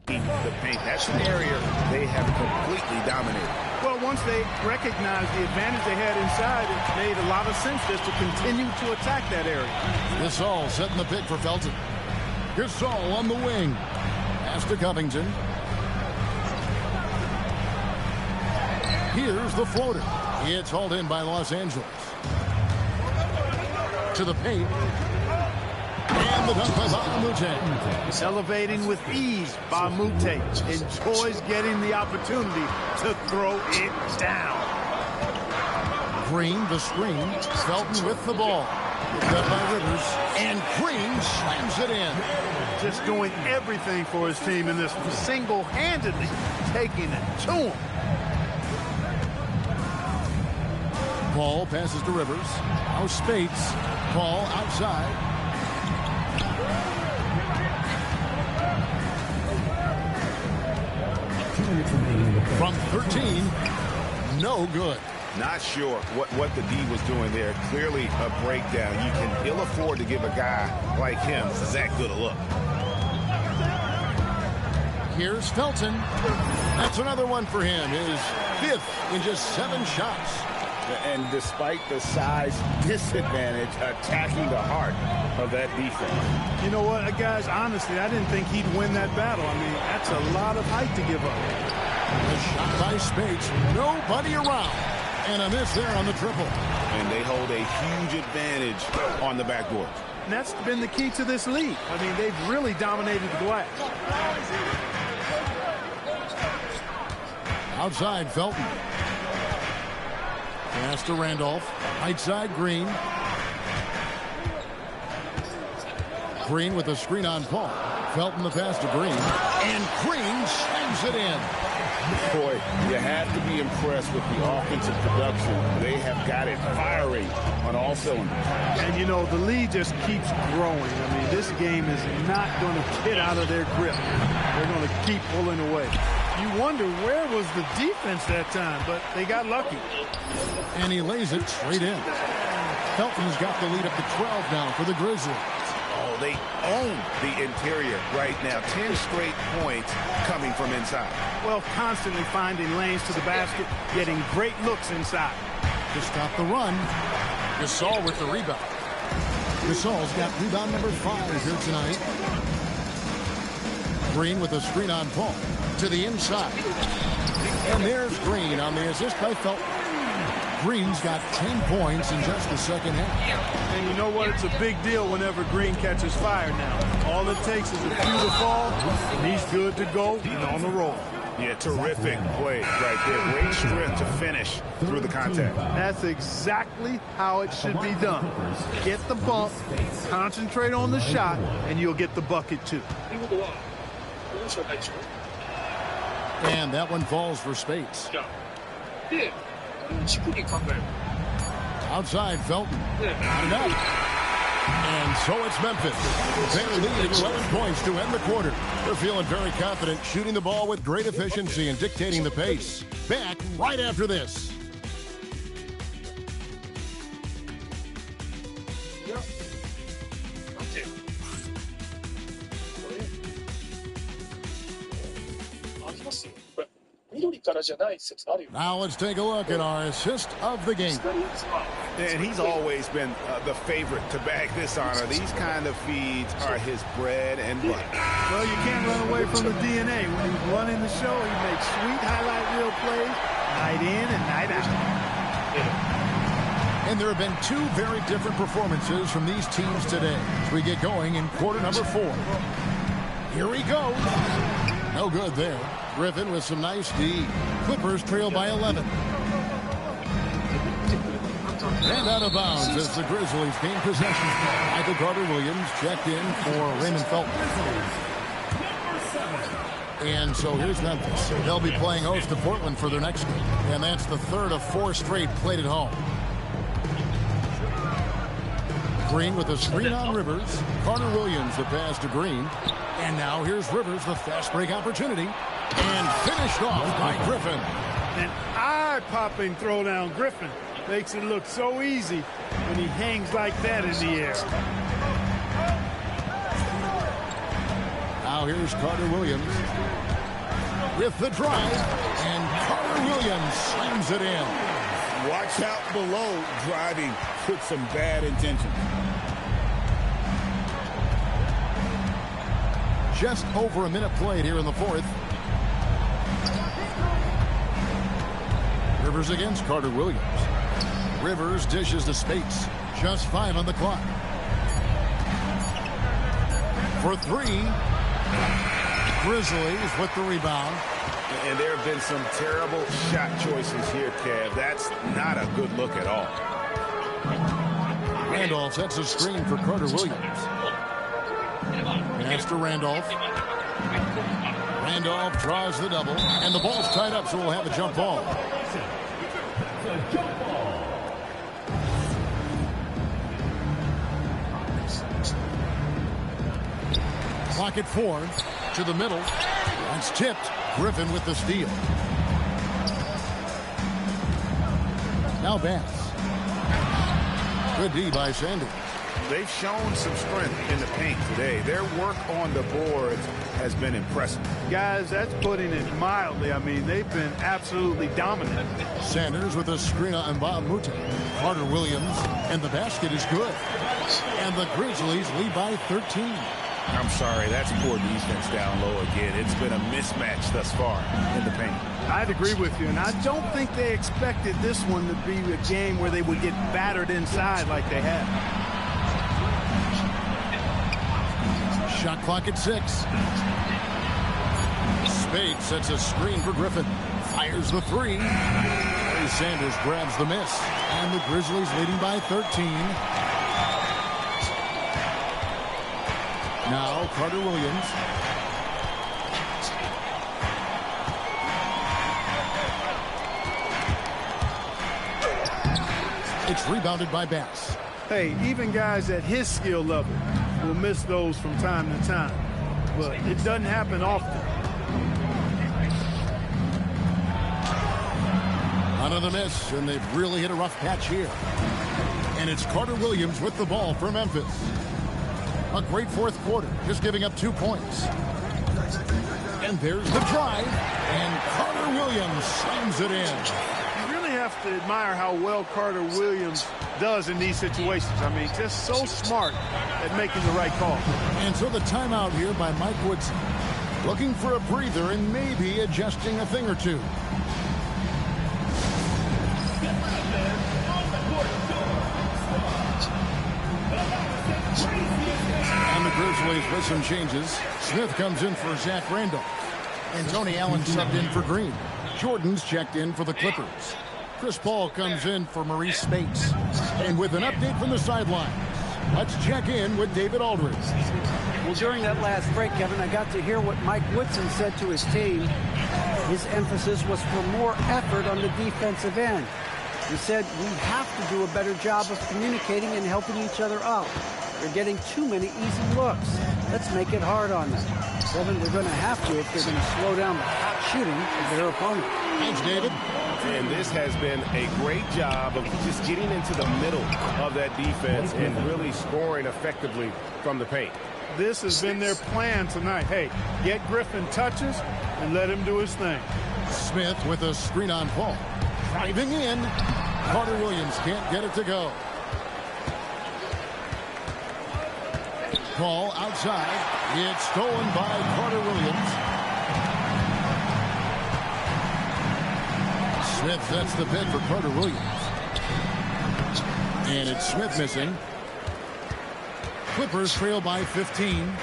the paint. That's an area they have completely dominated. Well, once they recognized the advantage they had inside, it made a lot of sense just to continue to attack that area. Gasol setting the pick for Felton. Gasol on the wing. Pass to Covington. Here's the floater. It's hauled in by Los Angeles. To the paint. And the dunk by Mute. He's elevating with ease by Mute. Enjoys getting the opportunity to throw it down. Green, the screen. Felton with the ball. Cut by Rivers. And Green slams it in. Just doing everything for his team in this, single-handedly taking it to him. Paul passes to Rivers. Now Spates. Paul outside. From 13, no good. Not sure what the D was doing there. Clearly a breakdown. You can ill afford to give a guy like him that good a look. Here's Felton. That's another one for him. His 5th in just 7 shots. And despite the size disadvantage, attacking the heart of that defense. You know what, guys, honestly, I didn't think he'd win that battle. I mean, that's a lot of height to give up. A shot by Spates. Nobody around. And a miss there on the triple. And they hold a huge advantage on the backboard. And that's been the key to this league. I mean, they've really dominated the glass. Outside, Felton. Pass to Randolph. Right side, Green. Green with a screen on Paul. Felton the pass to Green. And Green slams it in. Boy, you have to be impressed with the offensive production. They have got it firing on all cylinders. And, you know, the lead just keeps growing. I mean, this game is not going to get out of their grip. They're going to keep pulling away. You wonder where was the defense that time, but they got lucky. And he lays it straight in. Felton's got the lead up to 12 now for the Grizzlies. Oh, they own the interior right now. 10 straight points coming from inside. Well, constantly finding lanes to the basket, getting great looks inside. To stop the run, Gasol with the rebound. Gasol's got rebound number 5 here tonight. Green with a screen on Paul. To the inside. And there's Green on the assist by Felton. Green's got 10 points in just the second half. And you know what? It's a big deal whenever Green catches fire now. All it takes is a few to fall, and he's good to go and on the roll. Yeah, terrific play right there. Great strength to finish through the contact. That's exactly how it should be done. Get the bump, concentrate on the shot, and you'll get the bucket too. And that one falls for Spates. Outside, Felton. Not enough. And so it's Memphis. They're leading 11 points to end the quarter. They're feeling very confident, shooting the ball with great efficiency and dictating the pace. Back right after this. Now let's take a look at our assist of the game. And he's always been the favorite to bag this honor. These kind of feeds are his bread and butter. Well, you can't run away from the DNA. When he's running the show, he makes sweet highlight reel plays night in and night out. And there have been 2 very different performances from these teams today as we get going in quarter number 4. Here he goes. No good there. Griffin with some nice D. Clippers trail by 11. And out of bounds as the Grizzlies gain possession. Michael Carter-Williams checked in for Raymond Felton. And so here's Memphis. They'll be playing host to Portland for their next game. And that's the third of 4 straight played at home. Green with a screen on Rivers. Carter Williams the pass to Green. And now here's Rivers, the fast break opportunity. And finished off by Griffin. An eye-popping throwdown. Griffin makes it look so easy when he hangs like that in the air. Now here's Carter Williams with the drive, and Carter Williams slams it in. Watch out below, driving with some bad intention. Just over a minute played here in the fourth. Rivers against Carter Williams. Rivers dishes to Spates. Just 5 on the clock. For 3. Grizzlies with the rebound. And there have been some terrible shot choices here, Kev. That's not a good look at all. Randolph sets a screen for Carter Williams. Pass to Randolph. Randolph draws the double, and the ball's tied up, so we'll have a jump ball. Clock at 4. To the middle. That's tipped. Griffin with the steal. Now Bass. Good D by Sanders. They've shown some strength in the paint today. Their work on the boards has been impressive. Guys, that's putting it mildly. I mean, they've been absolutely dominant. Sanders with a screen on Bob Muta. Carter Williams, and the basket is good. And the Grizzlies lead by 13. I'm sorry, that's poor defense down low again. It's been a mismatch thus far in the paint. I'd agree with you, and I don't think they expected this one to be a game where they would get battered inside like they have. Shot clock at 6. Spade sets a screen for Griffin. Fires the 3. Sanders grabs the miss. And the Grizzlies leading by 13. Now Carter Williams. It's rebounded by Bass. Hey, even guys at his skill level will miss those from time to time. But it doesn't happen often. Another miss, and they've really hit a rough patch here. And it's Carter Williams with the ball for Memphis. A great fourth quarter, just giving up 2 points. And there's the drive, and Carter Williams slams it in. You really have to admire how well Carter Williams does in these situations. I mean, just so smart at making the right call. And so the timeout here by Mike Woodson. Looking for a breather and maybe adjusting a thing or two. And the Grizzlies with some changes. Smith comes in for Zach Randolph. And Tony Allen subbed in for Green. Jordan's checked in for the Clippers. Chris Paul comes in for Maurice Spates. And with an update from the sideline, let's check in with David Aldridge. Well, during that last break, Kevin, I got to hear what Mike Woodson said to his team. His emphasis was for more effort on the defensive end. He said, we have to do a better job of communicating and helping each other out. They're getting too many easy looks. Let's make it hard on them. Kevin, they're going to have to if they're going to slow down the hot shooting of their opponent. Thanks, David. And this has been a great job of just getting into the middle of that defense and really scoring effectively from the paint. This has been their plan tonight. Hey, get Griffin touches and let him do his thing. Smith with a screen on Paul. Driving in. Carter Williams can't get it to go. Paul outside. It's stolen by Carter Williams. Smith sets the pick for Carter Williams. And it's Smith missing. Clippers trail by 15.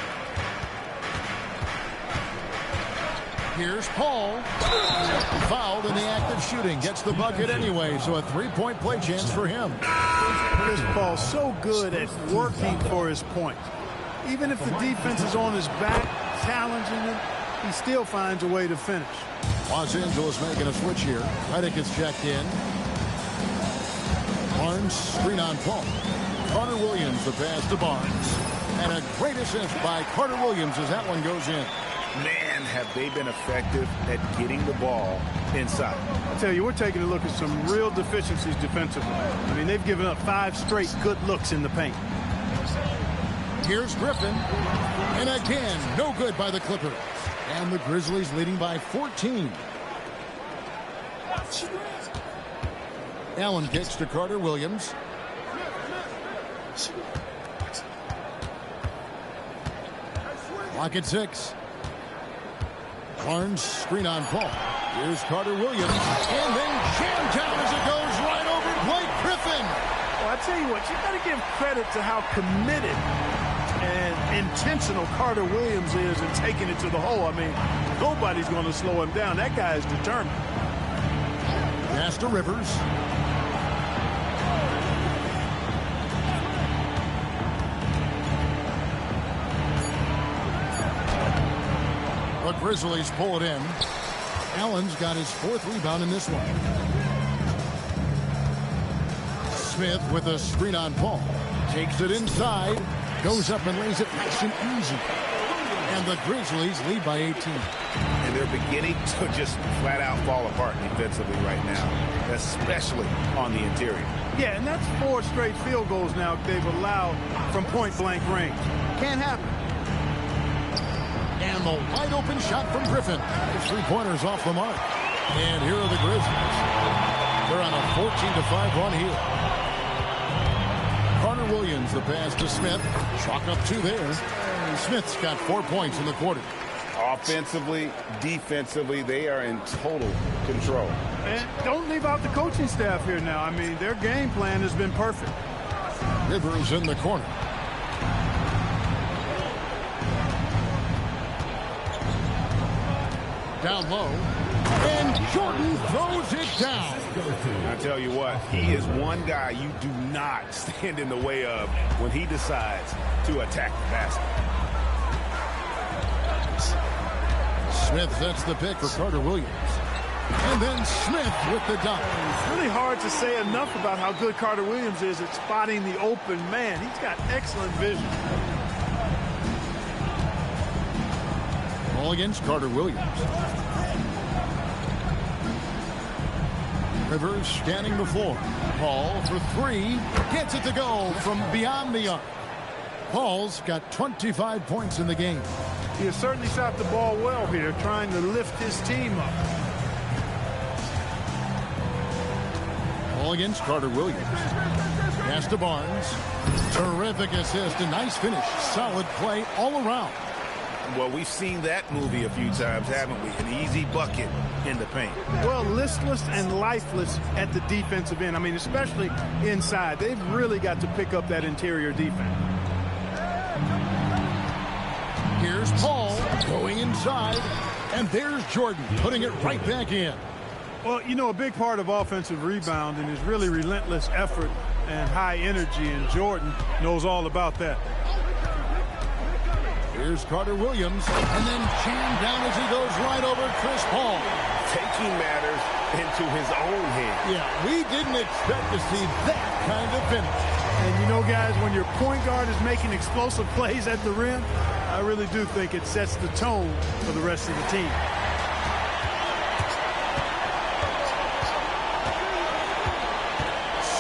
Here's Paul. Fouled in the act of shooting. Gets the bucket anyway, so a three-point play chance for him. Chris Paul so good at working for his point. Even if the defense is on his back, challenging him, he still finds a way to finish. Los Angeles making a switch here. Redick is checked in. Barnes, screen on Paul. Carter Williams, the pass to Barnes. And a great assist by Carter Williams as that one goes in. Man, have they been effective at getting the ball inside. I tell you, we're taking a look at some real deficiencies defensively. I mean, they've given up 5 straight good looks in the paint. Here's Griffin. And again, no good by the Clippers. And the Grizzlies leading by 14. Allen kicks to Carter Williams. Clock at 6. Barnes, screen on Paul. Here's Carter Williams. And then jammed down as it goes right over Blake Griffin. Well, I tell you what, you got to give credit to how committed and intentional Carter Williams is in taking it to the hole. I mean, nobody's going to slow him down. That guy is determined. Pass to Rivers. The Grizzlies pull it in. Allen's got his 4th rebound in this one. Smith with a screen on Paul. Takes it inside. Goes up and lays it nice and easy. And the Grizzlies lead by 18. And they're beginning to just flat out fall apart defensively right now, especially on the interior. Yeah, and that's 4 straight field goals now they've allowed from point-blank range. Can't happen. And the wide open shot from Griffin. His 3-pointers off the mark. And here are the Grizzlies. They're on a 14-5 run here. Carter Williams, the pass to Smith. Chalk up 2 there. And Smith's got 4 points in the quarter. Offensively, defensively, they are in total control. And don't leave out the coaching staff here now. I mean, their game plan has been perfect. Rivers in the corner. Down low. And Jordan throws it down. I tell you what, he is one guy you do not stand in the way of when he decides to attack the basket. Smith sets the pick for Carter Williams. And then Smith with the dunk. It's really hard to say enough about how good Carter Williams is at spotting the open man. He's got excellent vision. Ball against Carter Williams. Rivers scanning the floor. Paul for 3. Gets it to go from beyond the arc. Paul's got 25 points in the game. He has certainly shot the ball well here, trying to lift his team up. Ball against Carter Williams. Pass to Barnes. Terrific assist. A nice finish. Solid play all around. Well, we've seen that movie a few times, haven't we? An easy bucket in the paint. Well, listless and lifeless at the defensive end. I mean, especially inside. They've really got to pick up that interior defense. Here's Paul going inside. And there's Jordan putting it right back in. Well, you know, a big part of offensive rebounding is really relentless effort and high energy, and Jordan knows all about that. Here's Carter Williams, and then jammed down as he goes right over Chris Paul. Taking matters into his own hands. Yeah, we didn't expect to see that kind of finish. And you know, guys, when your point guard is making explosive plays at the rim, I really do think it sets the tone for the rest of the team.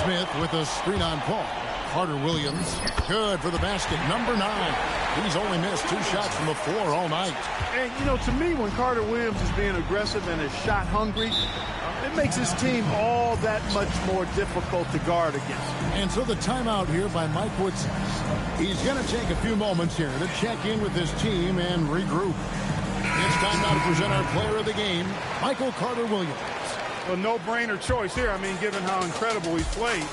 Smith with a screen on Paul. Carter Williams, good for the basket, number 9. He's only missed 2 shots from the floor all night. And, you know, to me, when Carter Williams is being aggressive and is shot hungry, it makes his team all that much more difficult to guard against. And so the timeout here by Mike Woodson. He's going to take a few moments here to check in with his team and regroup. It's time now to present our player of the game, Michael Carter Williams. Well, no-brainer choice here. I mean, given how incredible he played,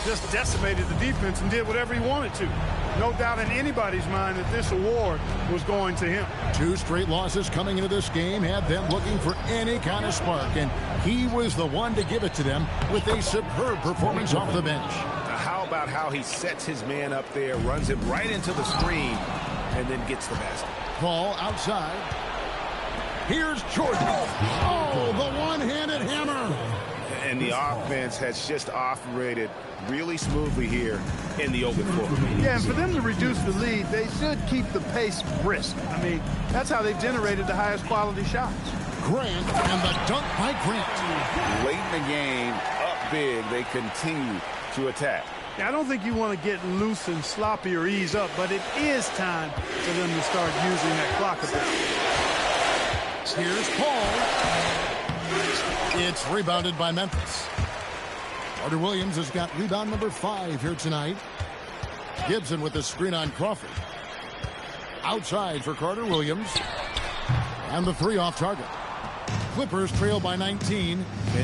just decimated the defense and did whatever he wanted to. No doubt in anybody's mind that this award was going to him. 2 straight losses coming into this game had them looking for any kind of spark, and he was the one to give it to them with a superb performance off the bench. Now, how about how he sets his man up there, runs him right into the screen, and then gets the basket? Paul outside. Here's Jordan. Oh, the one-handed hammer. And the offense has just operated really smoothly here in the open floor. Yeah, and for them to reduce the lead, they should keep the pace brisk. I mean, that's how they've generated the highest quality shots. Grant and the dunk by Grant. Late in the game, up big, they continue to attack. Yeah, I don't think you want to get loose and sloppy or ease up, but it is time for them to start using that clock a bit. Here's Paul. It's rebounded by Memphis. Carter Williams has got rebound number 5 here tonight. Gibson with the screen on Crawford. Outside for Carter Williams. And the 3 off target. Clippers trail by 19.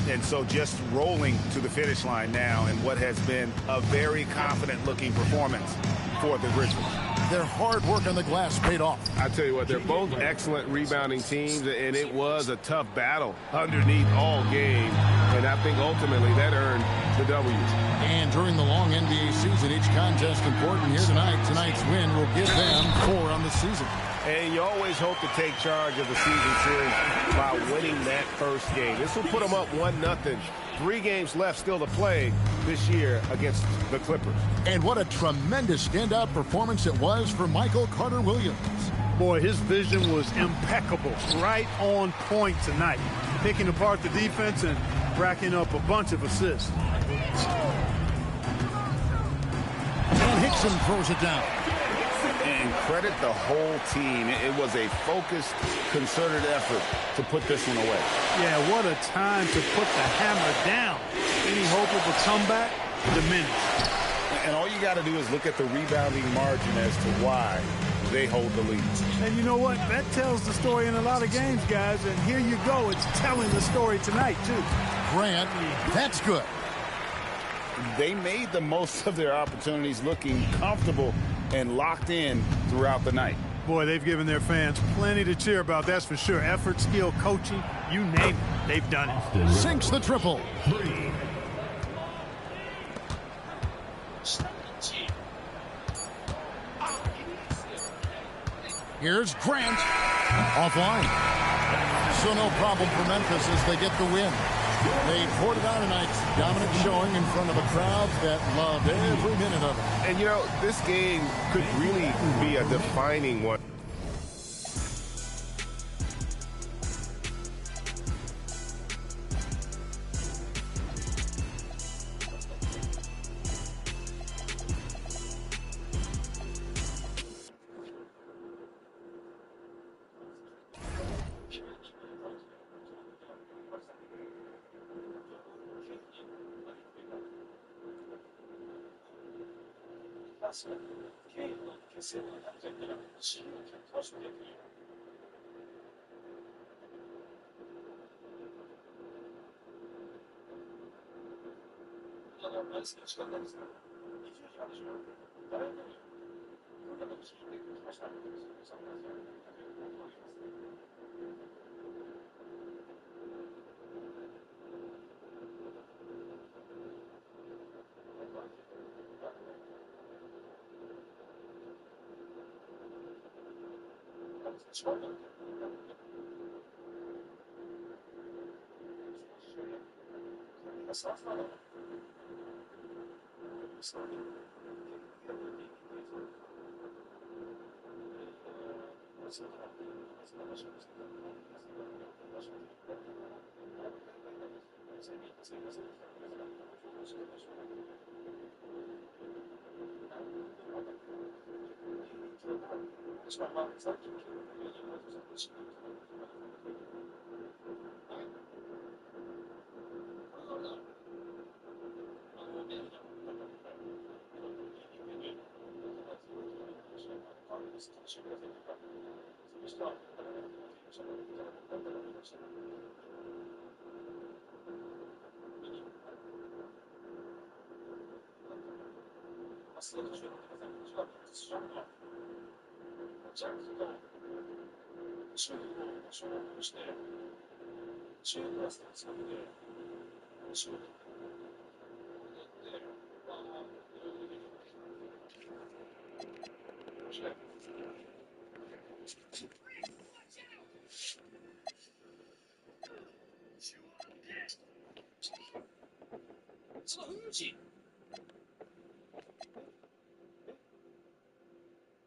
And so just rolling to the finish line now in what has been a very confident-looking performance for the Grizzlies. Their hard work on the glass paid off. I tell you what, they're both excellent rebounding teams, and it was a tough battle underneath all game. And I think ultimately that earned the W. And during the long NBA season, each contest important here tonight. Tonight's win will give them 4 on the season. And you always hope to take charge of the season series by winning that first game. This will put them up 1-0. 3 games left still to play this year against the Clippers. And what a tremendous standout performance it was for Michael Carter Williams. Boy, his vision was impeccable, right on point tonight. Picking apart the defense and racking up a bunch of assists. And Hickson throws it down. And credit the whole team. It was a focused, concerted effort to put this one away. Yeah, what a time to put the hammer down. Any hope of a comeback? Diminished. And all you got to do is look at the rebounding margin as to why they hold the lead. And you know what? That tells the story in a lot of games, guys. And here you go. It's telling the story tonight, too. Grant, that's good. They made the most of their opportunities, looking comfortable and locked in throughout the night. Boy, they've given their fans plenty to cheer about, that's for sure. Effort, skill, coaching, you name it, they've done it. Sinks the triple. Here's Grant. Offline. So no problem for Memphis as they get the win. They poured it out tonight. Dominant showing in front of a crowd that loved every minute of it. And, you know, this game could really be a defining one.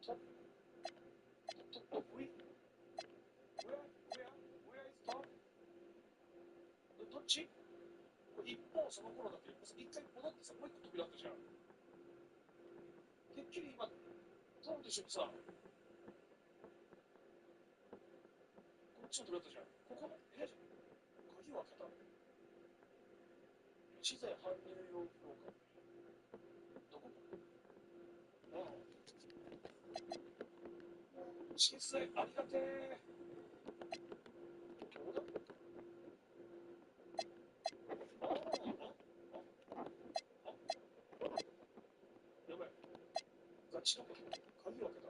top, where is top? どっち？一方その頃だけ一回戻ってさ、もう一個扉あったじゃん。てっきり今、トムと一緒にさ、こっちの扉あったじゃん。ここの部屋じゃん。鍵を開けた。資材搬入用フローか。どこ？ああ。資材ありがてえ。どうだ？やばい。ガチのこと。鍵を開けた。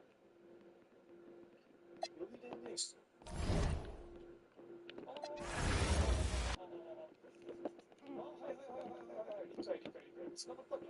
予備電源室。はいはいはいはいはいはい。理解。繋がったんだ。